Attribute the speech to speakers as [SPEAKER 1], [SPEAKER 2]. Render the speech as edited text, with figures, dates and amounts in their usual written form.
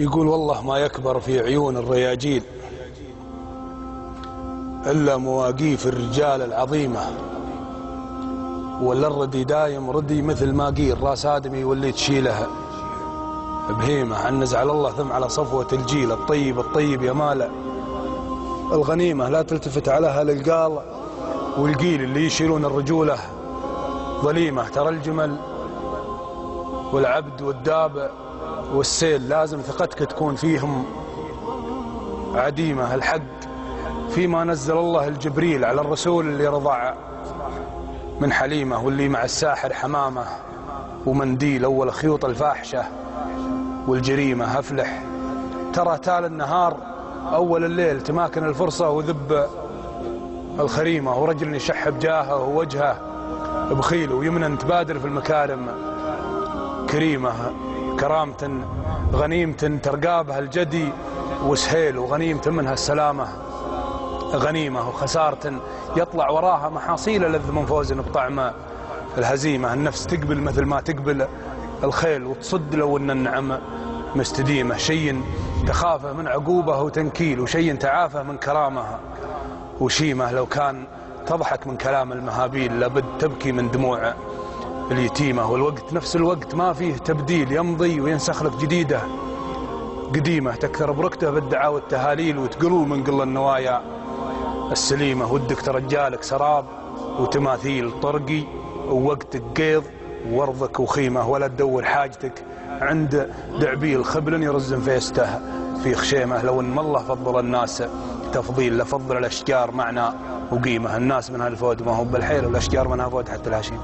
[SPEAKER 1] يقول والله ما يكبر في عيون الرياجيل إلا مواقيف الرجال العظيمة، ولا الردي دايم ردي مثل ما قيل راس آدمي واللي تشيله بهيمة. عنز على الله ثم على صفوة الجيل الطيب الطيب يا مال الغنيمة. لا تلتفت على أهل القال والقيل اللي يشيلون الرجولة ظليمة. ترى الجمل والعبد والدابة والسيل لازم ثقتك تكون فيهم عديمة. الحق فيما نزل الله الجبريل على الرسول اللي رضع من حليمة، واللي مع الساحر حمامة ومنديل. أول خيوط الفاحشة والجريمة هفلح. ترى تال النهار أول الليل تماكن الفرصة وذب الخريمة، ورجل يشح بجاهه ووجهه بخيل ويمنا تبادر في المكارم كريمة. كرامة غنيمة ترقابها الجدي وسهيل، وغنيمة منها السلامة غنيمة. وخسارة يطلع وراها محاصيل لذ من فوز بطعم الهزيمة. النفس تقبل مثل ما تقبل الخيل وتصد لو ان النعم مستديمة. شيء تخافه من عقوبه وتنكيل، وشيء تعافه من كرامه وشيمة. لو كان تضحك من كلام المهابيل لابد تبكي من دموع اليتيمة. والوقت نفس الوقت ما فيه تبديل، يمضي وينسخ لك جديدة قديمة. تكثر بركته بالدعاء والتهاليل وتقل من قل النوايا السليمة. ودك ترجالك سراب وتماثيل طرقي ووقتك قيض وورضك وخيمة. ولا تدور حاجتك عند دعبيل خبل يرزم فيسته في خشيمة. لو ان الله فضل الناس تفضيل لفضل الأشجار معنى وقيمة. الناس منها الفود ما هو بالحيل، والأشجار منها فود حتى الهشيم.